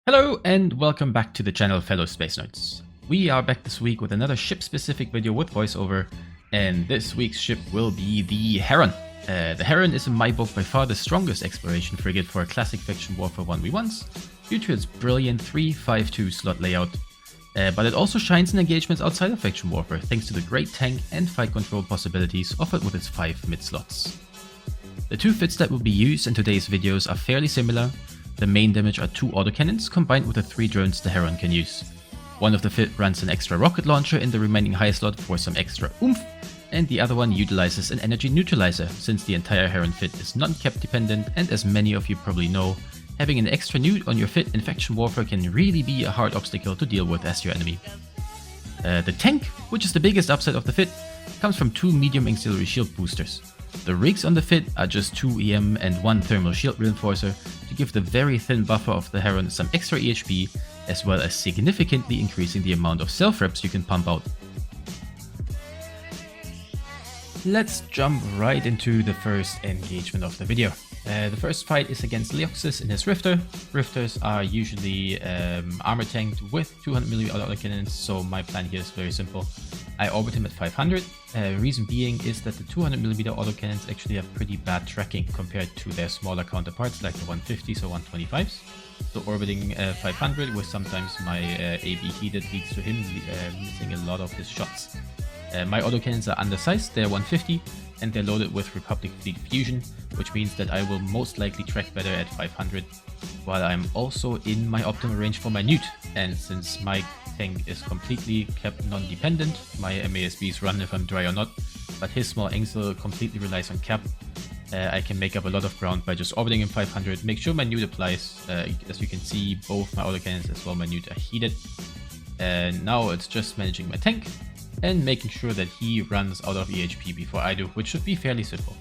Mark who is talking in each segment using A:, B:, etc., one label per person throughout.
A: Hello and welcome back to the channel, fellow Spacenerds. We are back this week with another ship-specific video with voiceover, and this week's ship will be the Heron. The Heron is in my book by far the strongest exploration frigate for a classic faction warfare 1v1s, due to its brilliant 3-5-2 slot layout, but it also shines in engagements outside of faction warfare thanks to the great tank and fight control possibilities offered with its 5 mid-slots. The two fits that will be used in today's videos are fairly similar. The main damage are 2 autocannons combined with the 3 drones the Heron can use. One of the fit runs an extra rocket launcher in the remaining high slot for some extra oomph, and the other one utilizes an energy neutralizer, since the entire Heron fit is non-cap dependent, and as many of you probably know, having an extra nuke on your fit in faction warfare can really be a hard obstacle to deal with as your enemy. The tank, which is the biggest upside of the fit, comes from 2 medium auxiliary shield boosters. The rigs on the fit are just 2 EM and 1 thermal shield reinforcer to give the very thin buffer of the Heron some extra EHP, as well as significantly increasing the amount of self-reps you can pump out. Let's jump right into the first engagement of the video. The first fight is against Leoxis in his Rifter. Rifters are usually armor tanked with 200mm autocannons, so my plan here is very simple. I orbit him at 500. Reason being is that the 200mm autocannons actually have pretty bad tracking compared to their smaller counterparts like the 150s or 125s. So orbiting 500 with sometimes my AB heated leads to him missing a lot of his shots. My autocannons are undersized, they're 150, and they're loaded with Republic Fleet Fusion, which means that I will most likely track better at 500, while I'm also in my optimal range for my newt. And since my tank is completely kept non-dependent, my MASBs run if I'm dry or not, but his small Angsel completely relies on cap, I can make up a lot of ground by just orbiting him 500, make sure my newt applies. As you can see, both my autocannons as well my newt are heated. And now it's just managing my tank and making sure that he runs out of EHP before I do, which should be fairly simple.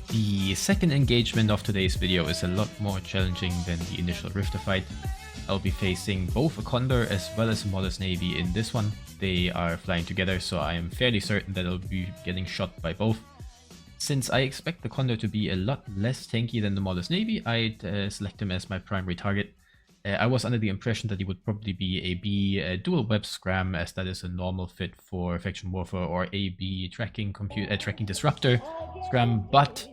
A: The second engagement of today's video is a lot more challenging than the initial Rifter fight. I'll be facing both a Condor as well as a Modest Navy in this one. They are flying together, so I am fairly certain that I'll be getting shot by both. Since I expect the Condor to be a lot less tanky than the Modest Navy, I'd select him as my primary target. I was under the impression that he would probably be a B dual web scram, as that is a normal fit for faction warfare, or a B tracking disruptor scram, but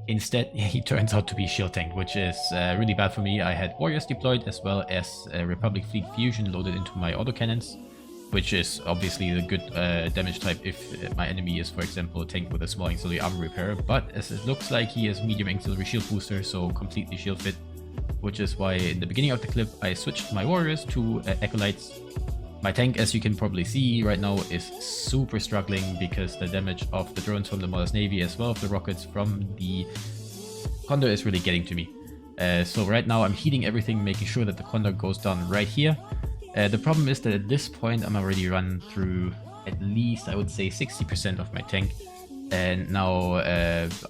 A: instead he turns out to be shield tank, which is really bad for me. I had warriors deployed as well as Republic Fleet Fusion loaded into my autocannons, which is obviously the good damage type if my enemy is, for example, a tank with a small auxiliary armor repair, but as it looks like he is medium auxiliary shield booster, so completely shield fit, which is why in the beginning of the clip I switched my warriors to acolytes. My tank, as you can probably see right now, is super struggling because the damage of the drones from the Modest Navy as well as the rockets from the Condor is really getting to me. So right now I'm heating everything, making sure that the Condor goes down right here. The problem is that at this point I'm already run through at least, I would say, 60% of my tank. And now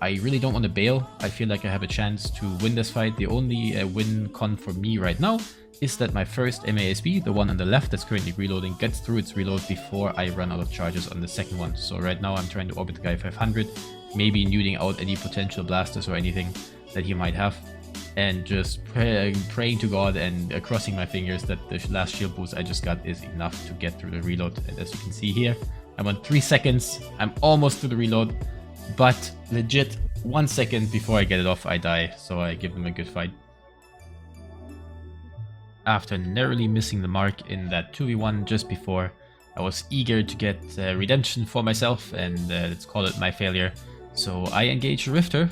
A: I really don't want to bail. I feel like I have a chance to win this fight. The only win con for me right now is that my first MASB, the one on the left that's currently reloading, gets through its reload before I run out of charges on the second one. So right now I'm trying to orbit the guy 500, maybe nuding out any potential blasters or anything that he might have, and just praying to God and crossing my fingers that the last shield boost I just got is enough to get through the reload. And as you can see here, I'm on 3 seconds, I'm almost through the reload, but legit 1 second before I get it off I die, so I give him a good fight. After narrowly missing the mark in that 2v1 just before, I was eager to get redemption for myself, and let's call it my failure. So I engaged a Rifter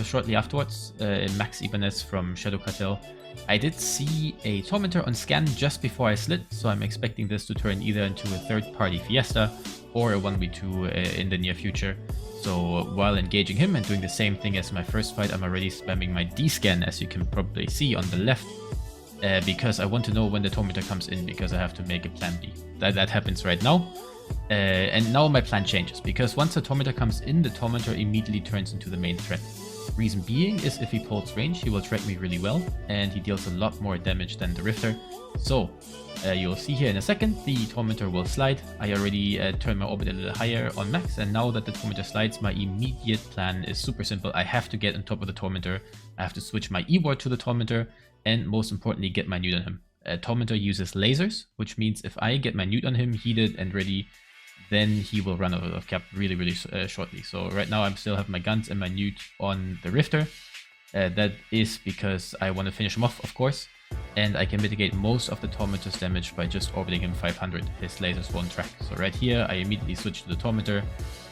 A: shortly afterwards in Max Ibanez from Shadow Cartel. I did see a Tormentor on scan just before I slid, so I'm expecting this to turn either into a third-party Fiesta or a 1v2 in the near future. So while engaging him and doing the same thing as my first fight, I'm already spamming my D-scan, as you can probably see on the left, because I want to know when the Tormentor comes in, because I have to make a plan B. That happens right now. And now my plan changes, because once the Tormentor comes in, the Tormentor immediately turns into the main threat. Reason being is if he pulls range, he will track me really well, and he deals a lot more damage than the Rifter. So You'll see here in a second, the Tormentor will slide. I already turned my orbit a little higher on max, and now that the Tormentor slides, my immediate plan is super simple. I have to get on top of the Tormentor, I have to switch my E-ward to the Tormentor, and most importantly, get my nude on him. Tormentor uses lasers, which means if I get my nude on him, heated and ready, then he will run out of cap really shortly. So right now I still have my guns and my nude on the Rifter. That is because I want to finish him off, of course. And I can mitigate most of the Tormentor's damage by just orbiting him 500. His lasers won't track. So right here, I immediately switch to the Tormentor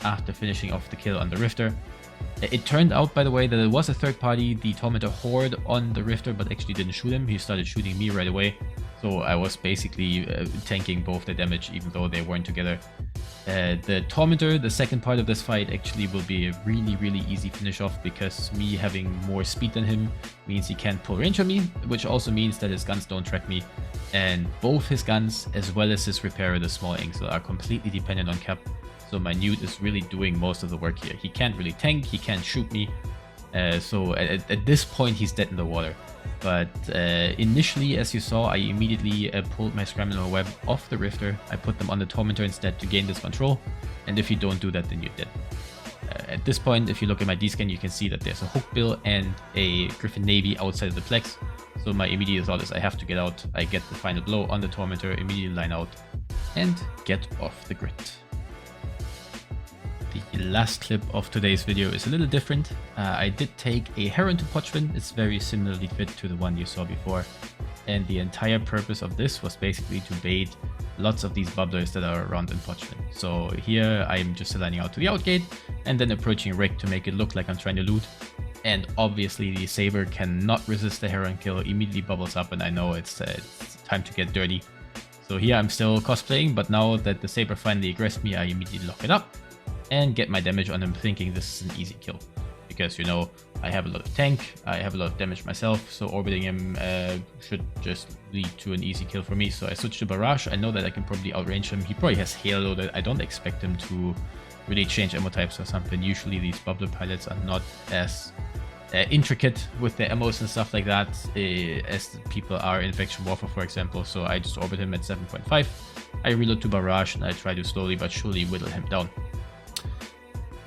A: after finishing off the kill on the Rifter. It turned out, by the way, that it was a third party, the Tormentor horde on the Rifter, but actually didn't shoot him. He started shooting me right away. So I was basically tanking both the damage, even though they weren't together. The Tormentor, the second part of this fight, actually will be a really easy finish off, because me having more speed than him means he can't pull range on me, which also means that his guns don't track me. And both his guns, as well as his repairer, the small Angsel, are completely dependent on cap. So my nude is really doing most of the work here. He can't really tank, he can't shoot me. So at this point, he's dead in the water. But initially, as you saw, I immediately pulled my Scrambler Web off the Rifter. I put them on the Tormentor instead to gain this control. And if you don't do that, then you're dead. At this point, if you look at my D-scan, you can see that there's a Hook Bill and a Griffin Navy outside of the Plex. So my immediate thought is I have to get out. I get the final blow on the Tormentor, immediately line out, and get off the grid. The last clip of today's video is a little different. I did take a Heron to Pochvin. It's very similarly fit to the one you saw before. And the entire purpose of this was basically to bait lots of these bubblers that are around in Pochvin. So here I'm just lining out to the outgate and then approaching Rick to make it look like I'm trying to loot. And obviously the Saber cannot resist the Heron kill, immediately bubbles up, and I know it's time to get dirty. So here I'm still cosplaying, but now that the Saber finally aggressed me, I immediately lock it up and get my damage on him, thinking this is an easy kill. Because, you know, I have a lot of tank, I have a lot of damage myself, so orbiting him should just lead to an easy kill for me. So I switch to Barrage. I know that I can probably outrange him. He probably has hail loaded. I don't expect him to really change ammo types or something. Usually these bubbler pilots are not as intricate with their ammos and stuff like that as people are in Faction Warfare, for example. So I just orbit him at 7.5. I reload to Barrage and I try to slowly but surely whittle him down.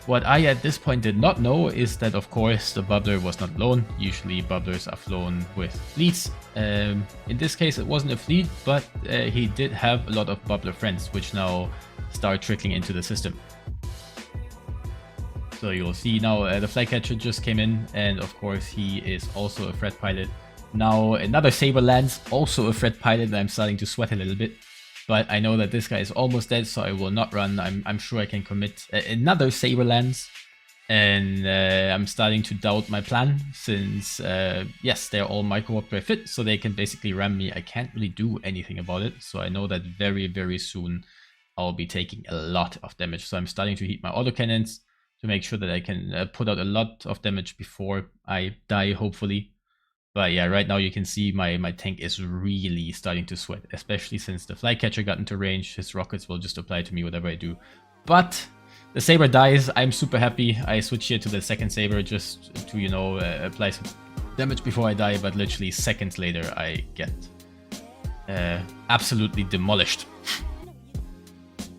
A: What I at this point did not know is that, of course, the bubbler was not alone. Usually bubblers are flown with fleets. In this case it wasn't a fleet, but he did have a lot of bubbler friends, which now start trickling into the system. So you'll see now the Flycatcher just came in, and of course he is also a threat pilot. Now another Saber lands, also a threat pilot, and I'm starting to sweat a little bit. But I know that this guy is almost dead, so I will not run. I'm sure I can commit. Another Saber lands, and I'm starting to doubt my plan, since yes, they're all micro-warp fit, so they can basically ram me. I can't really do anything about it, so I know that very soon I'll be taking a lot of damage. So I'm starting to heat my autocannons to make sure that I can put out a lot of damage before I die, hopefully. But yeah, right now you can see my tank is really starting to sweat, especially since the Flycatcher got into range. His rockets will just apply to me whatever I do. But the Saber dies. I'm super happy. I switch here to the second Saber just to, you know, apply some damage before I die. But literally seconds later, I get absolutely demolished.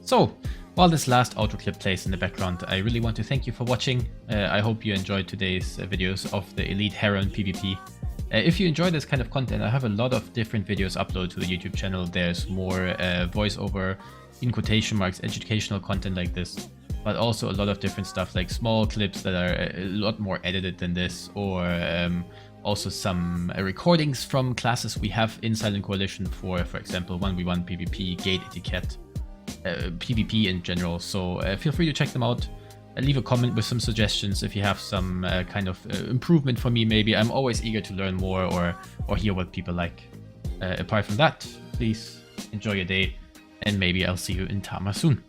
A: So, while this last outro clip plays in the background, I really want to thank you for watching. I hope you enjoyed today's videos of the Elite Heron PvP. If you enjoy this kind of content, I have a lot of different videos uploaded to the YouTube channel. There's more voiceover, in quotation marks, educational content like this, but also a lot of different stuff like small clips that are a lot more edited than this, or also some recordings from classes we have in Silent Coalition for example, 1v1 PvP, Gate Etiquette, PvP in general. So feel free to check them out. Leave a comment with some suggestions if you have some kind of improvement for me. Maybe I'm always eager to learn more or hear what people like. Apart from that, please enjoy your day, and maybe I'll see you in Tama soon.